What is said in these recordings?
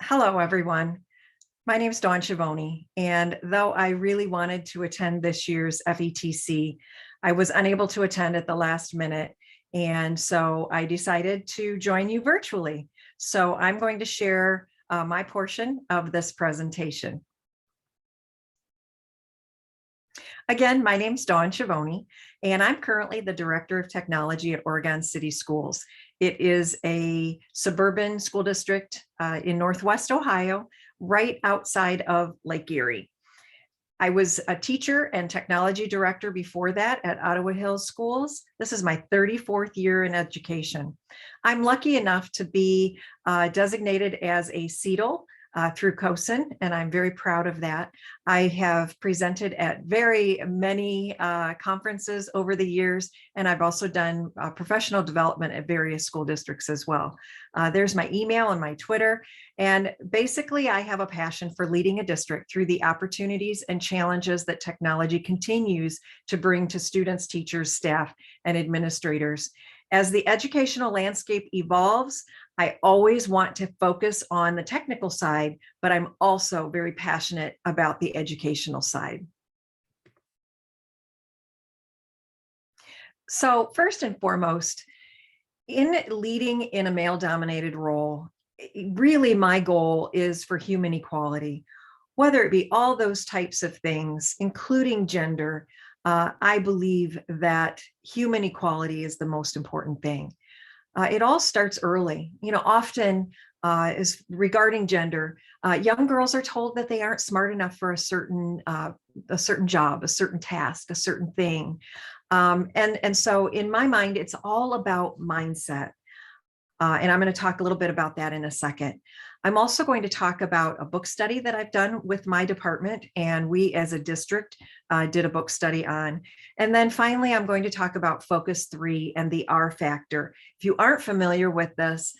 Hello, everyone. My name is Dawn Schiavone, and though I really wanted to attend this year's FETC, I was unable to attend at the last minute, and so I decided to join you virtually. So I'm going to share my portion of this presentation. Again, my name is Dawn Schiavone, and I'm currently the Director of Technology at Oregon City Schools. It is a suburban school district in Northwest Ohio, right outside of Lake Erie. I was a teacher and technology director before that at Ottawa Hills Schools. This is my 34th year in education. I'm lucky enough to be designated as a CETL through COSIN, and I'm very proud of that. I have presented at very many conferences over the years, and I've also done professional development at various school districts as well. There's my email and my Twitter, and basically I have a passion for leading a district through the opportunities and challenges that technology continues to bring to students, teachers, staff, and administrators. As the educational landscape evolves, I always want to focus on the technical side, but I'm also very passionate about the educational side. So first and foremost, in leading in a male-dominated role, really my goal is for human equality, whether it be all those types of things, including gender. I believe that human equality is the most important thing. It all starts early. Often is regarding gender, young girls are told that they aren't smart enough for a certain job, a certain task, a certain thing. And so in my mind, it's all about mindset. And I'm going to talk a little bit about that in a second. I'm also going to talk about a book study that I've done with my department, and we as a district did a book study on. And then finally, I'm going to talk about Focus 3 and the R factor. If you aren't familiar with this,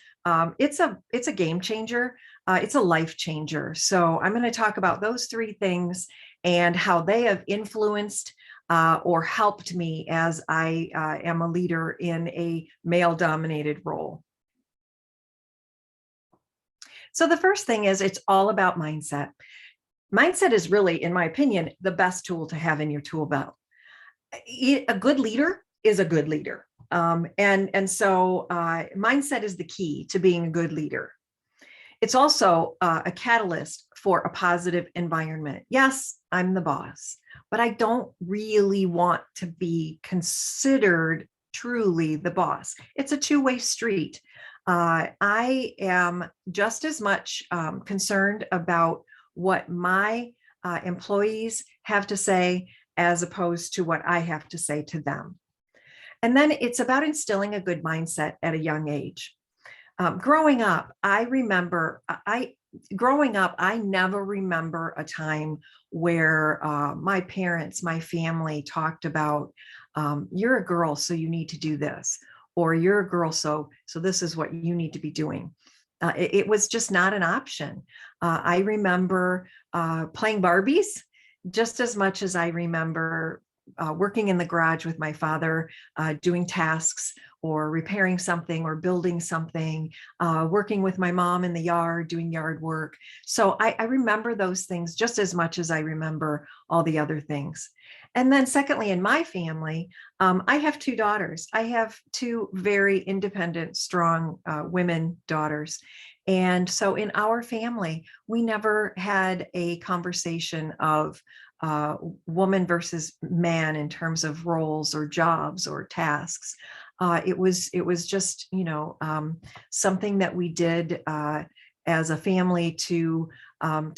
it's a game changer. It's a life changer. So I'm going to talk about those three things and how they have influenced or helped me as I am a leader in a male-dominated role. So the first thing is it's all about mindset. Mindset is really, in my opinion, the best tool to have in your tool belt. A good leader is a good leader. So mindset is the key to being a good leader. It's also a catalyst for a positive environment. Yes, I'm the boss, but I don't really want to be considered truly the boss. It's a two-way street. I am just as much concerned about what my employees have to say as opposed to what I have to say to them. And then it's about instilling a good mindset at a young age. Growing up, I never remember a time where my parents, my family talked about, you're a girl, so you need to do this, or you're a girl, so this is what you need to be doing. It was just not an option. I remember playing Barbies just as much as I remember working in the garage with my father, doing tasks or repairing something or building something, working with my mom in the yard, doing yard work. So I remember those things just as much as I remember all the other things. And then secondly, in my family, I have two daughters. I have two very independent, strong women daughters. And so in our family, we never had a conversation of woman versus man in terms of roles or jobs or tasks. It was just, something that we did as a family to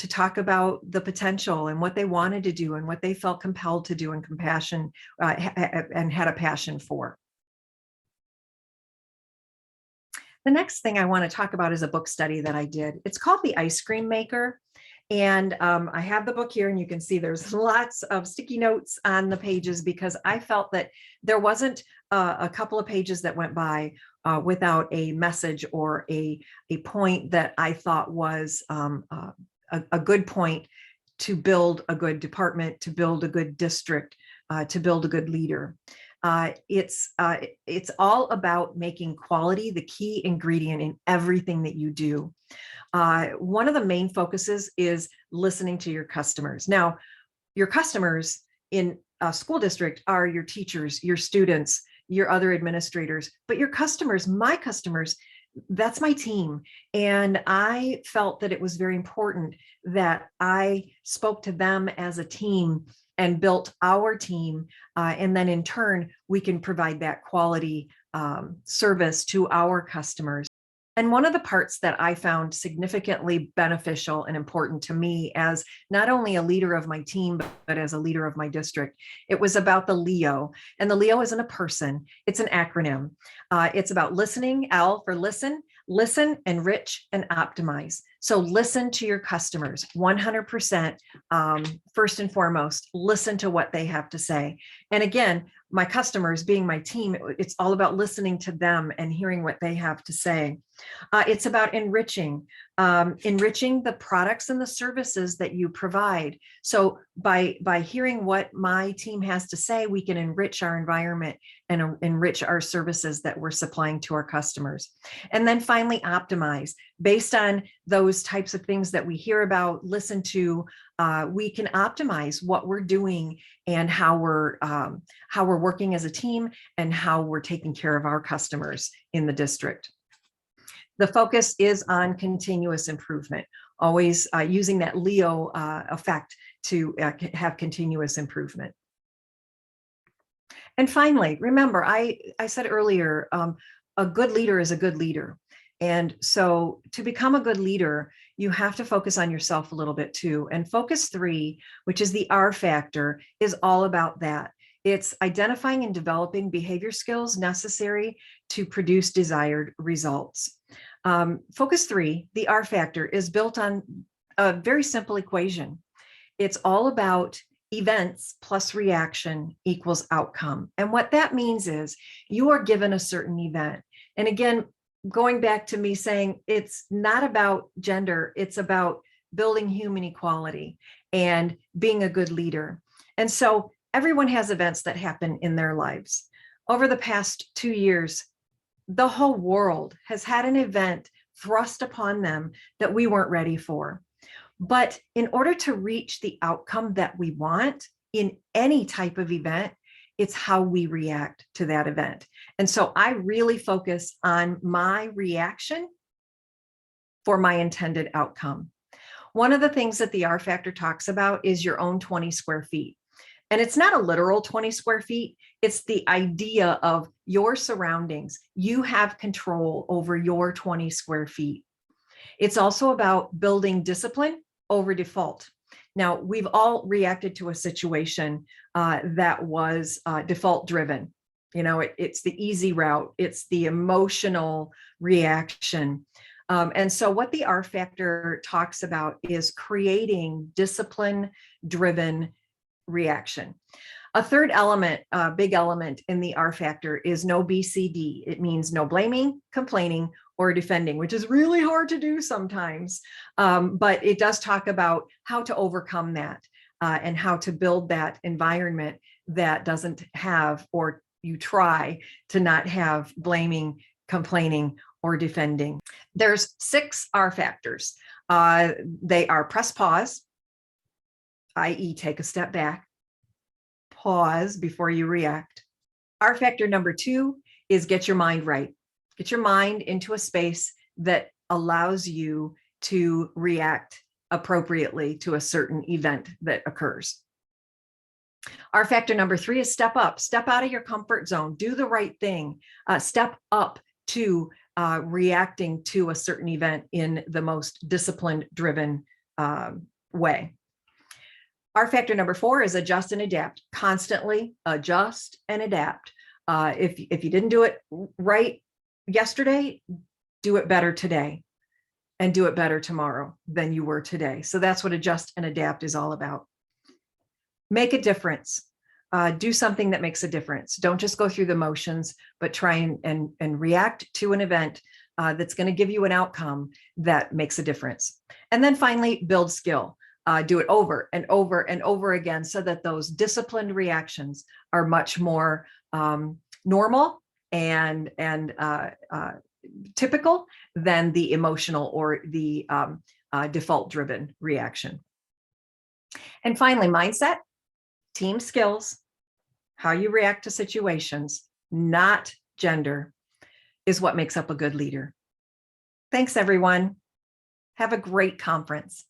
talk about the potential and what they wanted to do and what they felt compelled to do and compassion and had a passion for. The next thing I want to talk about is a book study that I did. It's called The Ice Cream Maker. And I have the book here, and you can see there's lots of sticky notes on the pages because I felt that there wasn't a couple of pages that went by without a message or a point that I thought was a good point to build a good department, to build a good district, to build a good leader. It's all about making quality the key ingredient in everything that you do. One of the main focuses is listening to your customers. Now, your customers in a school district are your teachers, your students, your other administrators, but your customers, my customers, that's my team. And I felt that it was very important that I spoke to them as a team and built our team. And then in turn, we can provide that quality service to our customers. And one of the parts that I found significantly beneficial and important to me as not only a leader of my team, but as a leader of my district, it was about the LEO. And the LEO isn't a person, it's an acronym. It's about listening, L for listen, enrich, and optimize. So listen to your customers 100%. First and foremost, listen to what they have to say. And again, my customers being my team, it's all about listening to them and hearing what they have to say. It's about enriching the products and the services that you provide. So by hearing what my team has to say, we can enrich our environment and enrich our services that we're supplying to our customers. And then finally, optimize. Based on those types of things that we hear about, listen to, we can optimize what we're doing and how we're working as a team and how we're taking care of our customers in the district. The focus is on continuous improvement, always using that LEO effect to have continuous improvement. And finally, remember, I said earlier, a good leader is a good leader. And so to become a good leader, you have to focus on yourself a little bit too. And focus 3, which is the R factor, is all about that. It's identifying and developing behavior skills necessary to produce desired results. Focus 3, the R factor, is built on a very simple equation. It's all about events plus reaction equals outcome. And what that means is you are given a certain event. And again, going back to me saying it's not about gender, it's about building human equality and being a good leader. And so everyone has events that happen in their lives. Over the past 2 years, the whole world has had an event thrust upon them that we weren't ready for. But in order to reach the outcome that we want in any type of event, it's how we react to that event. And so I really focus on my reaction for my intended outcome. One of the things that the R factor talks about is your own 20 square feet. And it's not a literal 20 square feet. It's the idea of your surroundings. You have control over your 20 square feet. It's also about building discipline over default. Now, we've all reacted to a situation that was default driven. You know, it's the easy route. It's the emotional reaction. And so what the R factor talks about is creating discipline driven reaction. A third element, big element in the R factor is no BCD. It means no blaming, complaining, or defending, which is really hard to do sometimes. But it does talk about how to overcome that and how to build that environment that doesn't have, or you try to not have, blaming, complaining, or defending. There's 6 R factors. They are press pause, i.e. take a step back, pause before you react. R factor number 2 is get your mind right. Get your mind into a space that allows you to react appropriately to a certain event that occurs. R factor number 3 is step up. Step out of your comfort zone. Do the right thing. Step up to reacting to a certain event in the most disciplined driven way. R factor number 4 is adjust and adapt. Constantly adjust and adapt. If you didn't do it right yesterday, do it better today, and do it better tomorrow than you were today. So that's what adjust and adapt is all about. Make a difference. Do something that makes a difference. Don't just go through the motions, but try and react to an event that's going to give you an outcome that makes a difference. And then finally, build skill. Do it over and over and over again so that those disciplined reactions are much more normal and typical than the emotional or the default driven reaction. And finally, mindset, team skills, how you react to situations, not gender, is what makes up a good leader. Thanks, everyone. Have a great conference.